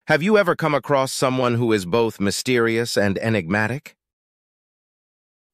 Have you ever come across someone who is both mysterious and enigmatic?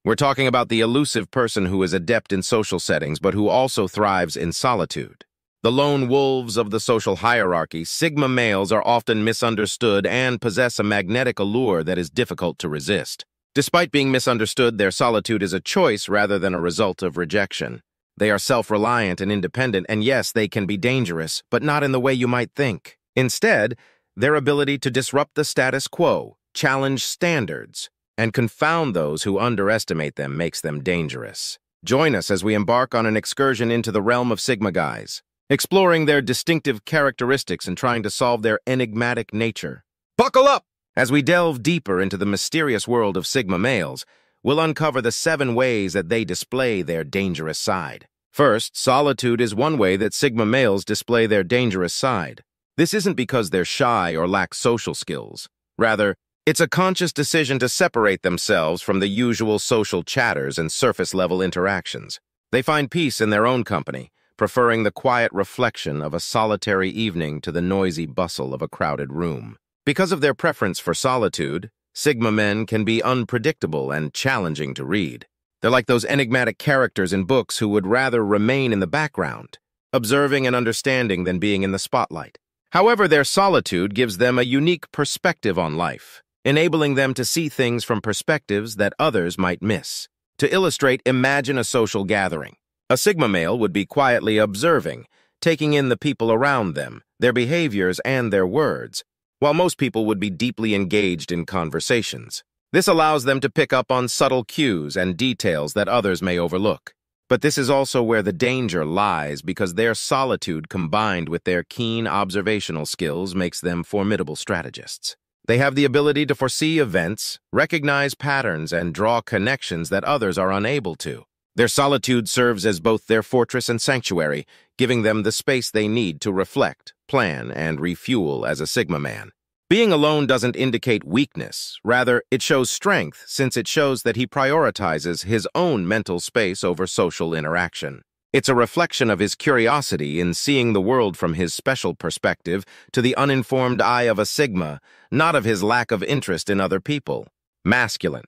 We're talking about the elusive person who is adept in social settings but who also thrives in solitude. The lone wolves of the social hierarchy, Sigma males are often misunderstood and possess a magnetic allure that is difficult to resist. Despite being misunderstood, their solitude is a choice rather than a result of rejection. They are self-reliant and independent, and yes, they can be dangerous, but not in the way you might think. Instead, their ability to disrupt the status quo, challenge standards, and confound those who underestimate them makes them dangerous. Join us as we embark on an excursion into the realm of Sigma guys, exploring their distinctive characteristics and trying to solve their enigmatic nature. Buckle up! As we delve deeper into the mysterious world of Sigma males, we'll uncover the 7 ways that they display their dangerous side. First, solitude is one way that Sigma males display their dangerous side. This isn't because they're shy or lack social skills. Rather, it's a conscious decision to separate themselves from the usual social chatters and surface-level interactions. They find peace in their own company, preferring the quiet reflection of a solitary evening to the noisy bustle of a crowded room. Because of their preference for solitude, Sigma men can be unpredictable and challenging to read. They're like those enigmatic characters in books who would rather remain in the background, observing and understanding than being in the spotlight. However, their solitude gives them a unique perspective on life, enabling them to see things from perspectives that others might miss. To illustrate, imagine a social gathering. A Sigma male would be quietly observing, taking in the people around them, their behaviors, and their words, while most people would be deeply engaged in conversations. This allows them to pick up on subtle cues and details that others may overlook. But this is also where the danger lies, because their solitude combined with their keen observational skills makes them formidable strategists. They have the ability to foresee events, recognize patterns, and draw connections that others are unable to. Their solitude serves as both their fortress and sanctuary, giving them the space they need to reflect, plan, and refuel as a Sigma man. Being alone doesn't indicate weakness. Rather, it shows strength, since it shows that he prioritizes his own mental space over social interaction. It's a reflection of his curiosity in seeing the world from his special perspective to the uninformed eye of a Sigma, not of his lack of interest in other people. Masculine.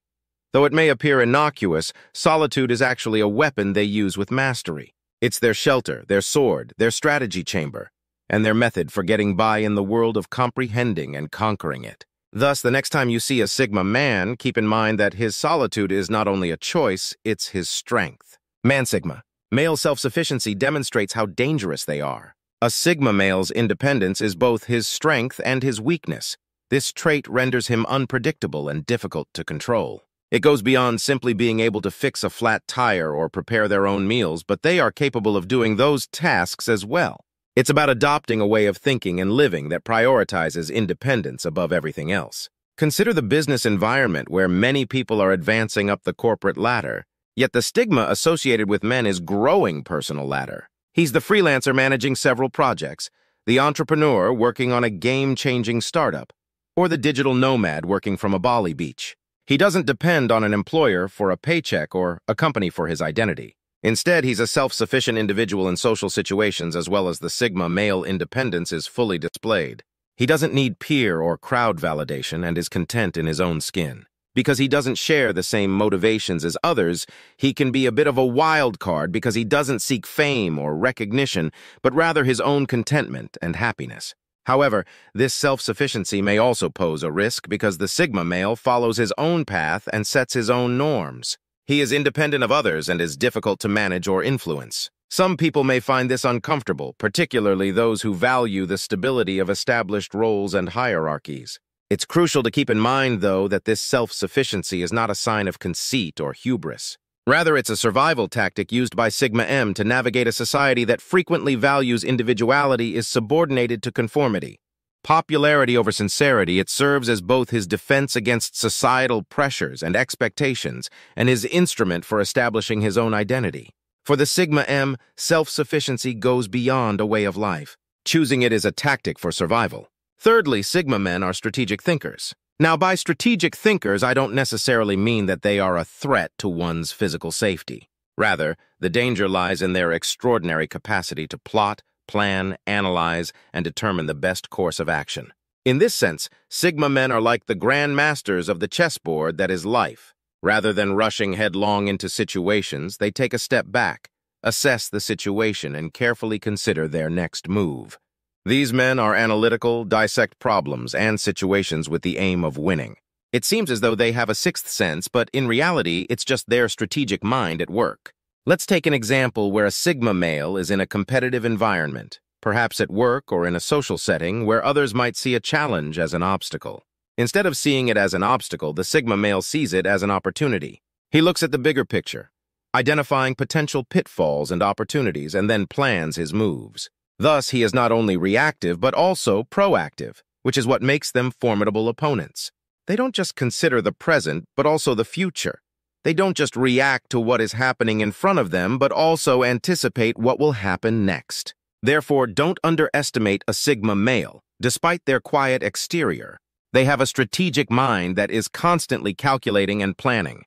Though it may appear innocuous, solitude is actually a weapon they use with mastery. It's their shelter, their sword, their strategy chamber, and their method for getting by in the world of comprehending and conquering it. Thus, the next time you see a Sigma man, keep in mind that his solitude is not only a choice, it's his strength. Man Sigma. Male self-sufficiency demonstrates how dangerous they are. A Sigma male's independence is both his strength and his weakness. This trait renders him unpredictable and difficult to control. It goes beyond simply being able to fix a flat tire or prepare their own meals, but they are capable of doing those tasks as well. It's about adopting a way of thinking and living that prioritizes independence above everything else. Consider the business environment where many people are advancing up the corporate ladder, yet the stigma associated with men is growing personal ladder. He's the freelancer managing several projects, the entrepreneur working on a game-changing startup, or the digital nomad working from a Bali beach. He doesn't depend on an employer for a paycheck or a company for his identity. Instead, he's a self-sufficient individual in social situations, as well as the Sigma male independence is fully displayed. He doesn't need peer or crowd validation and is content in his own skin. Because he doesn't share the same motivations as others, he can be a bit of a wild card because he doesn't seek fame or recognition, but rather his own contentment and happiness. However, this self-sufficiency may also pose a risk because the Sigma male follows his own path and sets his own norms. He is independent of others and is difficult to manage or influence. Some people may find this uncomfortable, particularly those who value the stability of established roles and hierarchies. It's crucial to keep in mind, though, that this self-sufficiency is not a sign of conceit or hubris. Rather, it's a survival tactic used by Sigma M to navigate a society that frequently values individuality is subordinated to conformity. Popularity over sincerity, it serves as both his defense against societal pressures and expectations and his instrument for establishing his own identity. For the Sigma M, self-sufficiency goes beyond a way of life. Choosing it is a tactic for survival. Thirdly, Sigma men are strategic thinkers. Now, by strategic thinkers, I don't necessarily mean that they are a threat to one's physical safety. Rather, the danger lies in their extraordinary capacity to plot, plan, analyze, and determine the best course of action. In this sense, Sigma men are like the grand masters of the chessboard that is life. Rather than rushing headlong into situations, they take a step back, assess the situation, and carefully consider their next move. These men are analytical, dissect problems and situations with the aim of winning. It seems as though they have a sixth sense, but in reality, it's just their strategic mind at work. Let's take an example where a Sigma male is in a competitive environment, perhaps at work or in a social setting where others might see a challenge as an obstacle. Instead of seeing it as an obstacle, the Sigma male sees it as an opportunity. He looks at the bigger picture, identifying potential pitfalls and opportunities, and then plans his moves. Thus, he is not only reactive, but also proactive, which is what makes them formidable opponents. They don't just consider the present, but also the future. They don't just react to what is happening in front of them, but also anticipate what will happen next. Therefore, don't underestimate a Sigma male. Despite their quiet exterior, they have a strategic mind that is constantly calculating and planning.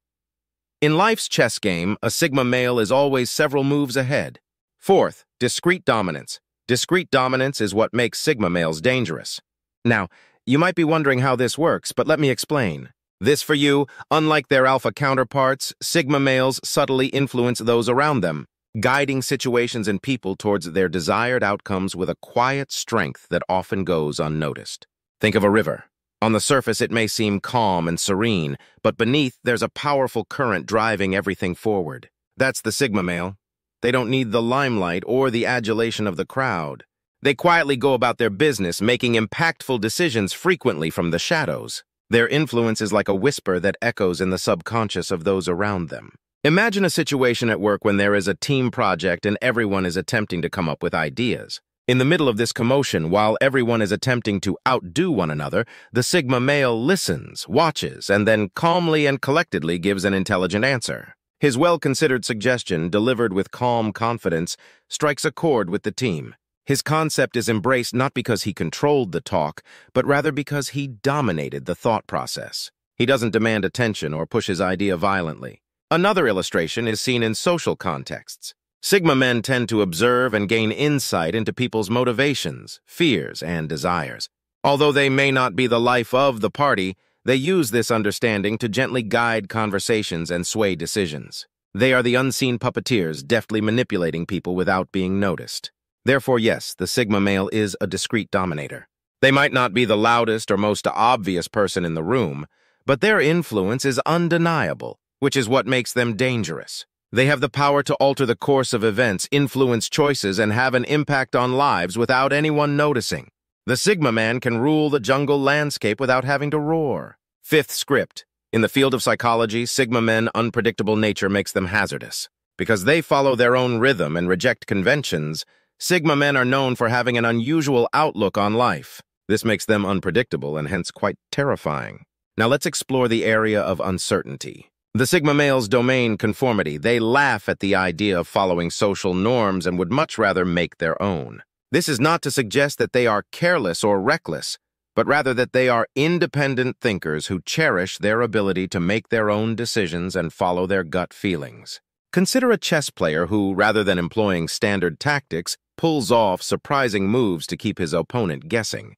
In life's chess game, a Sigma male is always several moves ahead. Fourth, discrete dominance. Discrete dominance is what makes Sigma males dangerous. Now, you might be wondering how this works, but let me explain. This for you, unlike their alpha counterparts, Sigma males subtly influence those around them, guiding situations and people towards their desired outcomes with a quiet strength that often goes unnoticed. Think of a river. On the surface, it may seem calm and serene, but beneath, there's a powerful current driving everything forward. That's the Sigma male. They don't need the limelight or the adulation of the crowd. They quietly go about their business, making impactful decisions frequently from the shadows. Their influence is like a whisper that echoes in the subconscious of those around them. Imagine a situation at work when there is a team project and everyone is attempting to come up with ideas. In the middle of this commotion, while everyone is attempting to outdo one another, the Sigma male listens, watches, and then calmly and collectedly gives an intelligent answer. His well-considered suggestion, delivered with calm confidence, strikes a chord with the team. His concept is embraced not because he controlled the talk, but rather because he dominated the thought process. He doesn't demand attention or push his idea violently. Another illustration is seen in social contexts. Sigma men tend to observe and gain insight into people's motivations, fears, and desires. Although they may not be the life of the party, they use this understanding to gently guide conversations and sway decisions. They are the unseen puppeteers, deftly manipulating people without being noticed. Therefore, yes, the Sigma male is a discreet dominator. They might not be the loudest or most obvious person in the room, but their influence is undeniable, which is what makes them dangerous. They have the power to alter the course of events, influence choices, and have an impact on lives without anyone noticing. The Sigma man can rule the jungle landscape without having to roar. Fifth script. In the field of psychology, Sigma men's unpredictable nature makes them hazardous. Because they follow their own rhythm and reject conventions, Sigma men are known for having an unusual outlook on life. This makes them unpredictable and hence quite terrifying. Now let's explore the area of uncertainty. The Sigma male's domain conformity. They laugh at the idea of following social norms and would much rather make their own. This is not to suggest that they are careless or reckless, but rather that they are independent thinkers who cherish their ability to make their own decisions and follow their gut feelings. Consider a chess player who, rather than employing standard tactics, pulls off surprising moves to keep his opponent guessing.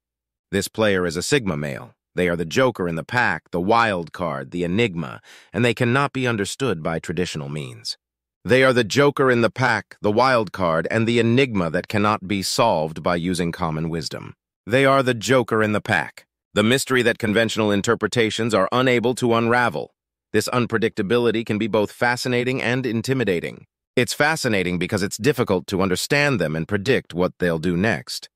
This player is a Sigma male. They are the joker in the pack, the wild card, the enigma, and they cannot be understood by traditional means. They are the joker in the pack, the wild card, and the enigma that cannot be solved by using common wisdom. They are the joker in the pack, the mystery that conventional interpretations are unable to unravel. This unpredictability can be both fascinating and intimidating. It's fascinating because it's difficult to understand them and predict what they'll do next.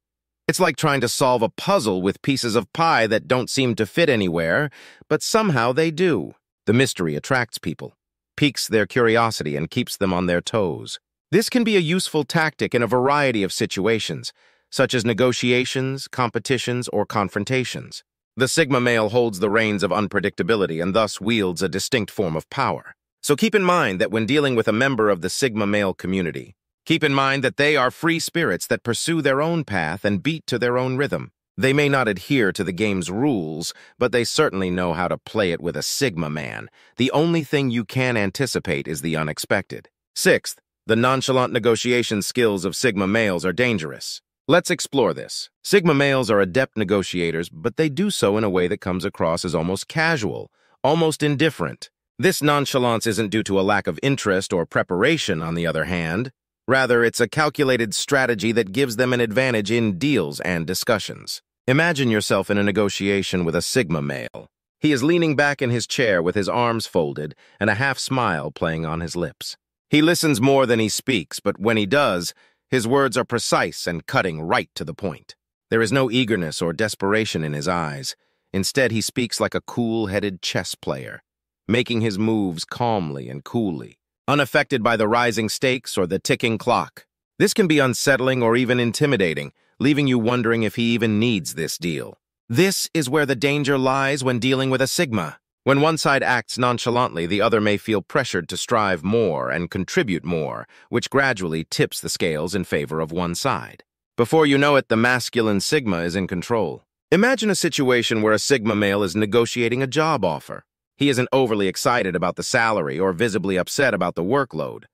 It's like trying to solve a puzzle with pieces of pie that don't seem to fit anywhere, but somehow they do. The mystery attracts people, piques their curiosity, and keeps them on their toes. This can be a useful tactic in a variety of situations, such as negotiations, competitions, or confrontations. The Sigma male holds the reins of unpredictability and thus wields a distinct form of power. So keep in mind that when dealing with a member of the Sigma male community, keep in mind that they are free spirits that pursue their own path and beat to their own rhythm. They may not adhere to the game's rules, but they certainly know how to play it with a Sigma man. The only thing you can anticipate is the unexpected. Sixth, the nonchalant negotiation skills of Sigma males are dangerous. Let's explore this. Sigma males are adept negotiators, but they do so in a way that comes across as almost casual, almost indifferent. This nonchalance isn't due to a lack of interest or preparation, on the other hand. Rather, it's a calculated strategy that gives them an advantage in deals and discussions. Imagine yourself in a negotiation with a Sigma male. He is leaning back in his chair with his arms folded and a half-smile playing on his lips. He listens more than he speaks, but when he does, his words are precise and cutting right to the point. There is no eagerness or desperation in his eyes. Instead, he speaks like a cool-headed chess player, making his moves calmly and coolly, unaffected by the rising stakes or the ticking clock. This can be unsettling or even intimidating, leaving you wondering if he even needs this deal. This is where the danger lies when dealing with a Sigma. When one side acts nonchalantly, the other may feel pressured to strive more and contribute more, which gradually tips the scales in favor of one side. Before you know it, the masculine Sigma is in control. Imagine a situation where a Sigma male is negotiating a job offer. He isn't overly excited about the salary or visibly upset about the workload.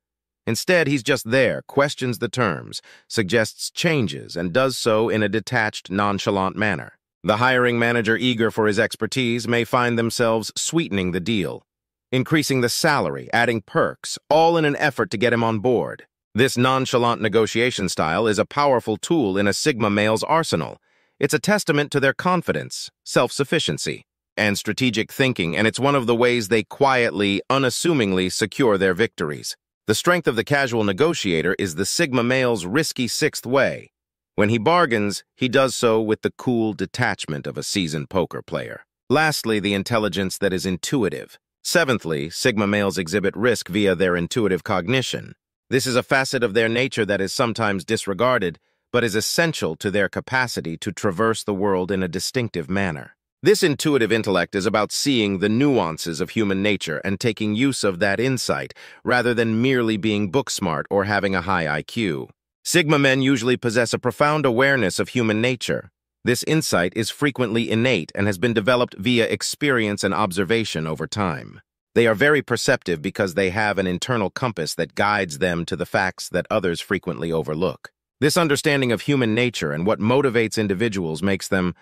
Instead, he's just there, questions the terms, suggests changes, and does so in a detached, nonchalant manner. The hiring manager, eager for his expertise, may find themselves sweetening the deal, increasing the salary, adding perks, all in an effort to get him on board. This nonchalant negotiation style is a powerful tool in a Sigma male's arsenal. It's a testament to their confidence, self-sufficiency, and strategic thinking, and it's one of the ways they quietly, unassumingly secure their victories. The strength of the casual negotiator is the Sigma male's risky sixth way. When he bargains, he does so with the cool detachment of a seasoned poker player. Lastly, the intelligence that is intuitive. Seventhly, Sigma males exhibit risk via their intuitive cognition. This is a facet of their nature that is sometimes disregarded, but is essential to their capacity to traverse the world in a distinctive manner. This intuitive intellect is about seeing the nuances of human nature and taking use of that insight, rather than merely being book-smart or having a high IQ. Sigma men usually possess a profound awareness of human nature. This insight is frequently innate and has been developed via experience and observation over time. They are very perceptive because they have an internal compass that guides them to the facts that others frequently overlook. This understanding of human nature and what motivates individuals makes them...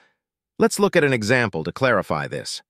Let's look at an example to clarify this.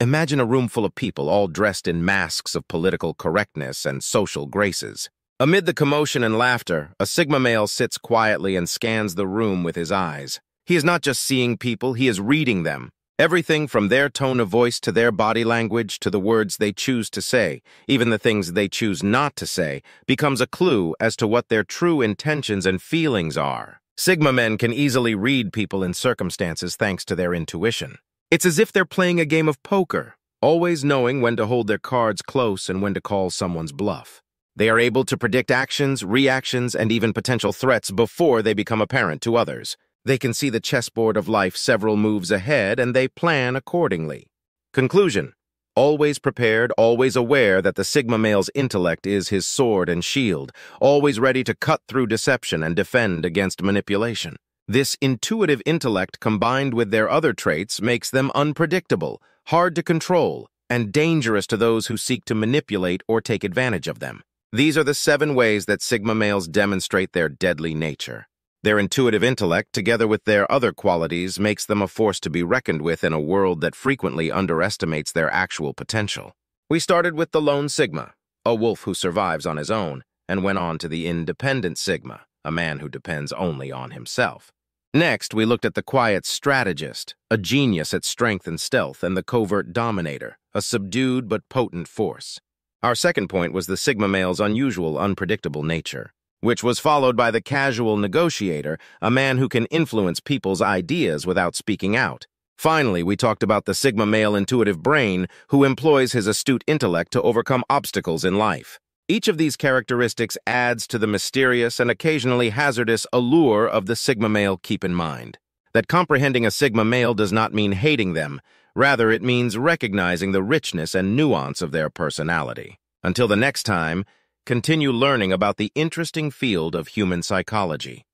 Imagine a room full of people all dressed in masks of political correctness and social graces. Amid the commotion and laughter, a Sigma male sits quietly and scans the room with his eyes. He is not just seeing people, he is reading them. Everything from their tone of voice to their body language to the words they choose to say, even the things they choose not to say, becomes a clue as to what their true intentions and feelings are. Sigma men can easily read people in circumstances thanks to their intuition. It's as if they're playing a game of poker, always knowing when to hold their cards close and when to call someone's bluff. They are able to predict actions, reactions, and even potential threats before they become apparent to others. They can see the chessboard of life several moves ahead, and they plan accordingly. Conclusion: always prepared, always aware that the Sigma male's intellect is his sword and shield, always ready to cut through deception and defend against manipulation. This intuitive intellect, combined with their other traits, makes them unpredictable, hard to control, and dangerous to those who seek to manipulate or take advantage of them. These are the 7 ways that Sigma males demonstrate their deadly nature. Their intuitive intellect, together with their other qualities, makes them a force to be reckoned with in a world that frequently underestimates their actual potential. We started with the lone Sigma, a wolf who survives on his own, and went on to the independent Sigma, a man who depends only on himself. Next, we looked at the quiet strategist, a genius at strength and stealth, and the covert dominator, a subdued but potent force. Our second point was the Sigma male's unusual, unpredictable nature, which was followed by the casual negotiator, a man who can influence people's ideas without speaking out. Finally, we talked about the Sigma male intuitive brain, who employs his astute intellect to overcome obstacles in life. Each of these characteristics adds to the mysterious and occasionally hazardous allure of the Sigma male. Keep in mind that comprehending a Sigma male does not mean hating them. Rather, it means recognizing the richness and nuance of their personality. Until the next time, continue learning about the interesting field of human psychology.